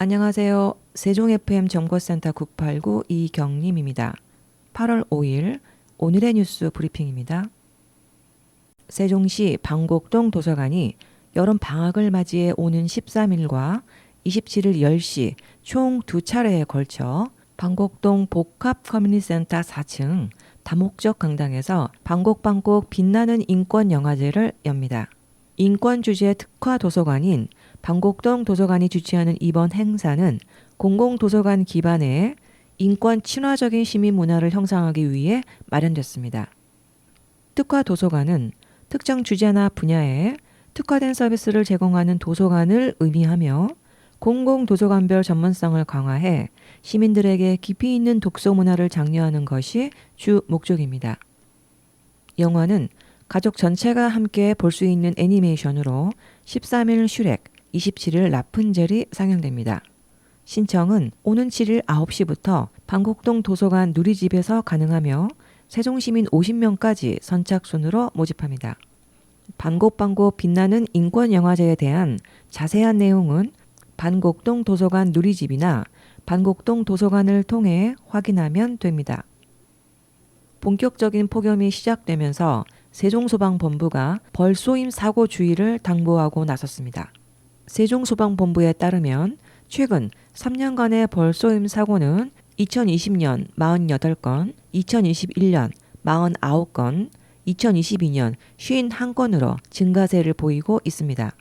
안녕하세요. 세종 FM 정보센터 989 이경림입니다. 8월 5일 오늘의 뉴스 브리핑입니다. 세종시 방곡동 도서관이 여름 방학을 맞이해 오는 13일과 27일 10시 총 2차례에 걸쳐 방곡동 복합 커뮤니티센터 4층 다목적 강당에서 방곡방곡 빛나는 인권 영화제를 엽니다. 인권 주제 특화 도서관인 방곡동 도서관이 주최하는 이번 행사는 공공도서관 기반의 인권 친화적인 시민 문화를 형성하기 위해 마련됐습니다. 특화 도서관은 특정 주제나 분야에 특화된 서비스를 제공하는 도서관을 의미하며 공공도서관별 전문성을 강화해 시민들에게 깊이 있는 독서 문화를 장려하는 것이 주 목적입니다. 영화는 가족 전체가 함께 볼 수 있는 애니메이션으로 13일 슈렉, 27일 라푼젤이 상영됩니다. 신청은 오는 7일 9시부터 방곡동 도서관 누리집에서 가능하며 세종시민 50명까지 선착순으로 모집합니다. 방곡방곡 빛나는 인권영화제에 대한 자세한 내용은 방곡동 도서관 누리집이나 방곡동 도서관을 통해 확인하면 됩니다. 본격적인 폭염이 시작되면서 세종소방본부가 벌쏘임 사고 주의를 당부하고 나섰습니다. 세종소방본부에 따르면 최근 3년간의 벌쏘임 사고는 2020년 48건, 2021년 49건, 2022년 51건으로 증가세를 보이고 있습니다.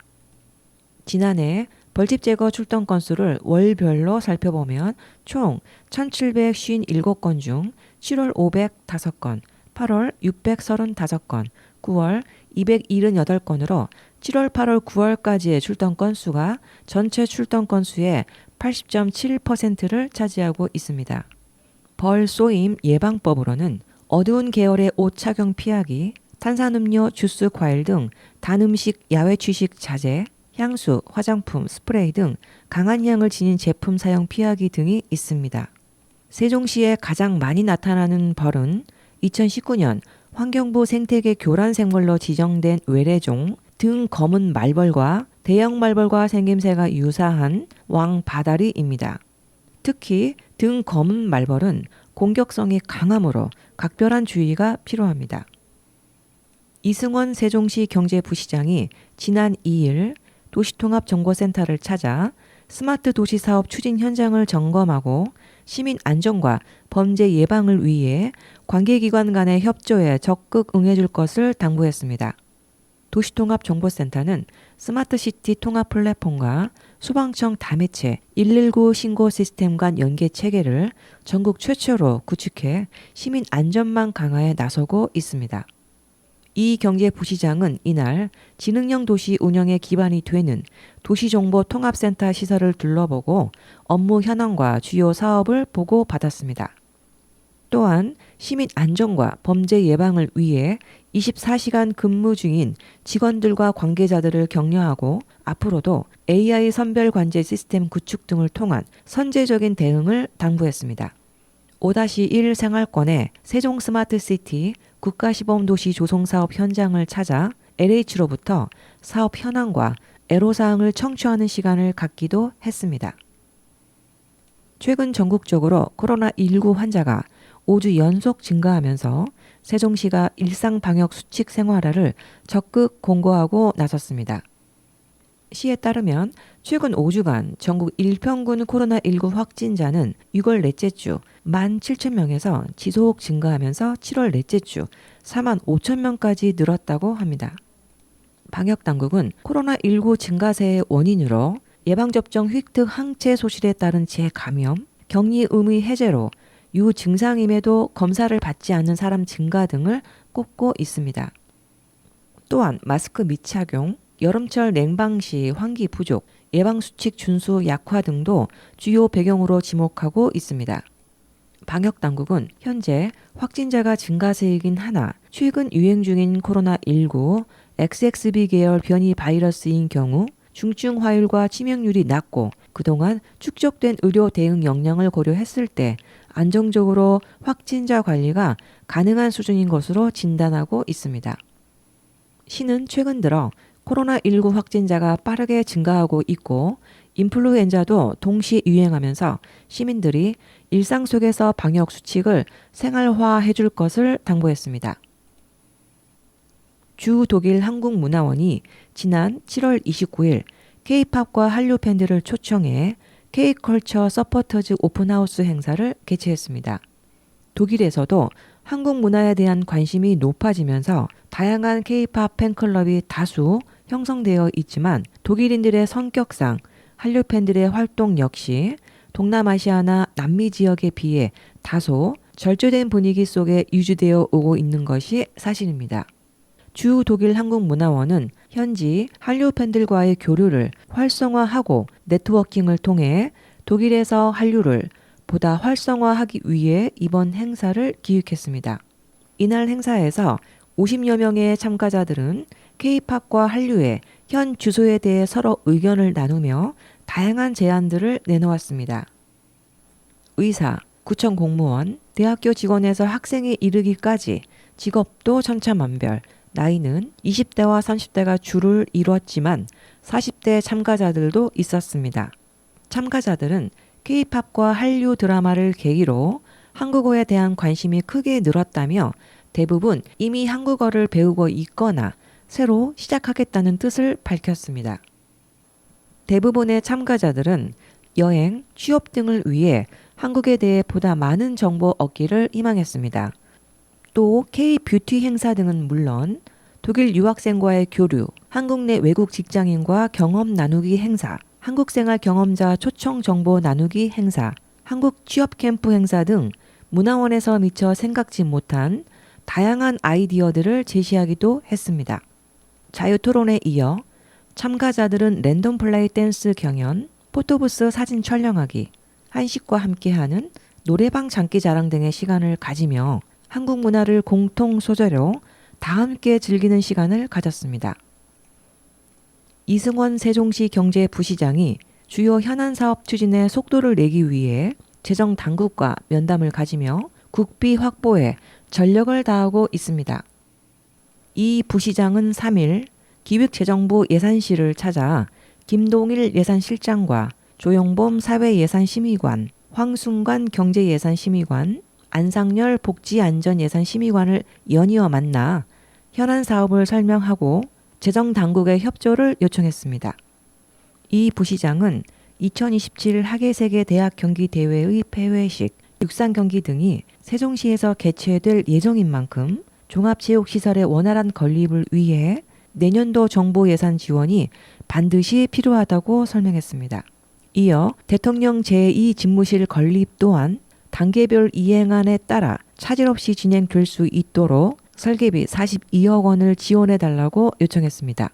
지난해 벌집 제거 출동 건수를 월별로 살펴보면 총 1757건 중 7월 505건, 8월 635건, 9월 278건으로 7월, 8월, 9월까지의 출동 건수가 전체 출동 건수의 80.7%를 차지하고 있습니다. 벌 쏘임 예방법으로는 어두운 계열의 옷 착용 피하기, 탄산음료, 주스, 과일 등 단 음식, 야외 취식 자제, 향수, 화장품, 스프레이 등 강한 향을 지닌 제품 사용 피하기 등이 있습니다. 세종시에 가장 많이 나타나는 벌은 2019년 환경부 생태계 교란 생물로 지정된 외래종 등 검은 말벌과 대형 말벌과 생김새가 유사한 왕바다리입니다. 특히 등 검은 말벌은 공격성이 강하므로 각별한 주의가 필요합니다. 이승원 세종시 경제부시장이 지난 2일 도시통합정보센터를 찾아 스마트 도시 사업 추진 현장을 점검하고 시민 안전과 범죄 예방을 위해 관계기관 간의 협조에 적극 응해줄 것을 당부했습니다. 도시통합정보센터는 스마트시티 통합 플랫폼과 소방청 다매체 119 신고 시스템 간 연계 체계를 전국 최초로 구축해 시민 안전망 강화에 나서고 있습니다. 이 경제부시장은 이날 지능형 도시 운영에 기반이 되는 도시정보통합센터 시설을 둘러보고 업무 현황과 주요 사업을 보고받았습니다. 또한 시민 안전과 범죄 예방을 위해 24시간 근무 중인 직원들과 관계자들을 격려하고 앞으로도 AI 선별 관제 시스템 구축 등을 통한 선제적인 대응을 당부했습니다. 5-1 생활권의 세종 스마트시티 국가시범도시 조성사업 현장을 찾아 LH로부터 사업 현황과 애로사항을 청취하는 시간을 갖기도 했습니다. 최근 전국적으로 코로나19 환자가 5주 연속 증가하면서 세종시가 일상방역 수칙 생활화를 적극 공고하고 나섰습니다. 시에 따르면 최근 5주간 전국 일평균 코로나19 확진자는 6월 넷째 주 17,000명에서 지속 증가하면서 7월 넷째 주 45,000명까지 늘었다고 합니다. 방역당국은 코로나19 증가세의 원인으로 예방접종 획득 항체 소실에 따른 재감염, 격리 의무 해제로 유증상임에도 검사를 받지 않는 사람 증가 등을 꼽고 있습니다. 또한 마스크 미착용, 여름철 냉방 시 환기 부족, 예방수칙 준수 약화 등도 주요 배경으로 지목하고 있습니다. 방역당국은 현재 확진자가 증가세이긴 하나 최근 유행 중인 코로나19 XXB 계열 변이 바이러스인 경우 중증 화율과 치명률이 낮고 그동안 축적된 의료 대응 역량을 고려했을 때 안정적으로 확진자 관리가 가능한 수준인 것으로 진단하고 있습니다. 시는 최근 들어 코로나19 확진자가 빠르게 증가하고 있고 인플루엔자도 동시 유행하면서 시민들이 일상 속에서 방역 수칙을 생활화해 줄 것을 당부했습니다. 주 독일 한국문화원이 지난 7월 29일 K-팝과 한류 팬들을 초청해 K-컬처 서포터즈 오픈하우스 행사를 개최했습니다. 독일에서도 한국 문화에 대한 관심이 높아지면서 다양한 K-팝 팬클럽이 다수 형성되어 있지만 독일인들의 성격상 한류 팬들의 활동 역시 동남아시아나 남미 지역에 비해 다소 절제된 분위기 속에 유지되어 오고 있는 것이 사실입니다. 주 독일 한국문화원은 현지 한류 팬들과의 교류를 활성화하고 네트워킹을 통해 독일에서 한류를 보다 활성화하기 위해 이번 행사를 기획했습니다. 이날 행사에서 50여 명의 참가자들은 K-팝과 한류의 현 주소에 대해 서로 의견을 나누며 다양한 제안들을 내놓았습니다. 의사, 구청 공무원, 대학교 직원에서 학생에 이르기까지 직업도 천차만별, 나이는 20대와 30대가 주를 이뤘지만 40대 참가자들도 있었습니다. 참가자들은 K-팝과 한류 드라마를 계기로 한국어에 대한 관심이 크게 늘었다며 대부분 이미 한국어를 배우고 있거나 새로 시작하겠다는 뜻을 밝혔습니다. 대부분의 참가자들은 여행, 취업 등을 위해 한국에 대해 보다 많은 정보 얻기를 희망했습니다. 또 K-뷰티 행사 등은 물론 독일 유학생과의 교류, 한국 내 외국 직장인과 경험 나누기 행사, 한국 생활 경험자 초청 정보 나누기 행사, 한국 취업 캠프 행사 등 문화원에서 미처 생각지 못한 다양한 아이디어들을 제시하기도 했습니다. 자유토론에 이어 참가자들은 랜덤 플레이 댄스 경연, 포토부스 사진 촬영하기, 한식과 함께하는 노래방 장기자랑 등의 시간을 가지며 한국 문화를 공통 소재로 다 함께 즐기는 시간을 가졌습니다. 이승원 세종시 경제부시장이 주요 현안 사업 추진에 속도를 내기 위해 재정 당국과 면담을 가지며 국비 확보에 전력을 다하고 있습니다. 이 부시장은 3일 기획재정부 예산실을 찾아 김동일 예산실장과 조영범 사회예산심의관, 황순관 경제예산심의관, 안상열 복지안전예산심의관을 연이어 만나 현안 사업을 설명하고 재정당국의 협조를 요청했습니다. 이 부시장은 2027 하계세계 대학 경기 대회의 폐회식, 육상경기 등이 세종시에서 개최될 예정인 만큼 종합체육시설의 원활한 건립을 위해 내년도 정부 예산 지원이 반드시 필요하다고 설명했습니다. 이어 대통령 제2집무실 건립 또한 단계별 이행안에 따라 차질 없이 진행될 수 있도록 설계비 42억 원을 지원해달라고 요청했습니다.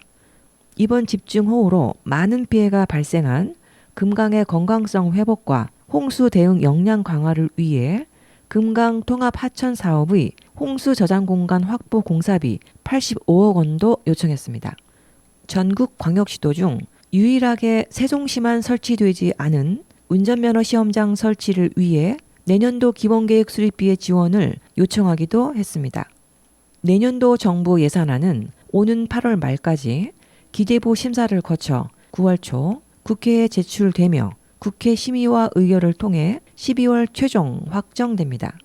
이번 집중호우로 많은 피해가 발생한 금강의 건강성 회복과 홍수 대응 역량 강화를 위해 금강 통합 하천 사업의 홍수 저장 공간 확보 공사비 85억 원도 요청했습니다. 전국 광역시도 중 유일하게 세종시만 설치되지 않은 운전면허 시험장 설치를 위해 내년도 기본계획 수립비의 지원을 요청하기도 했습니다. 내년도 정부 예산안은 오는 8월 말까지 기재부 심사를 거쳐 9월 초 국회에 제출되며 국회 심의와 의결을 통해 12월 최종 확정됩니다.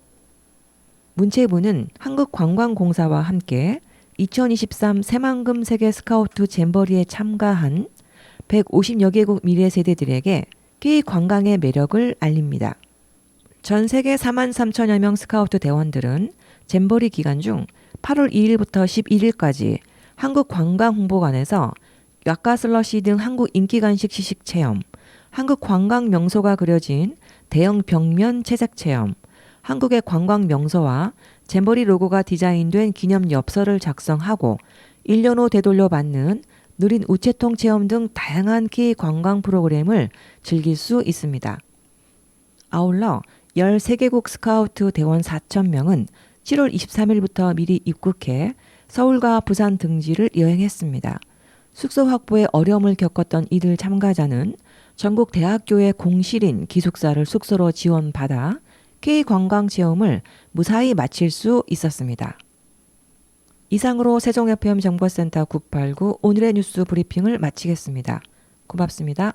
문체부는 한국관광공사와 함께 2023 새만금 세계 스카우트 잼버리에 참가한 150여 개국 미래 세대들에게 K-관광의 매력을 알립니다. 전 세계 4만 3천여 명 스카우트 대원들은 잼버리 기간 중 8월 2일부터 11일까지 한국관광홍보관에서 왁가슬러시 등 한국 인기간식 시식 체험, 한국 관광 명소가 그려진 대형 벽면 채색 체험, 한국의 관광 명소와 잼버리 로고가 디자인된 기념 엽서를 작성하고 1년 후 되돌려 받는 느린 우체통 체험 등 다양한 K-관광 프로그램을 즐길 수 있습니다. 아울러 13개국 스카우트 대원 4,000명은 7월 23일부터 미리 입국해 서울과 부산 등지를 여행했습니다. 숙소 확보에 어려움을 겪었던 이들 참가자는 전국 대학교의 공실인 기숙사를 숙소로 지원받아 K-관광 체험을 무사히 마칠 수 있었습니다. 이상으로 세종FM 정보센터 989 오늘의 뉴스 브리핑을 마치겠습니다. 고맙습니다.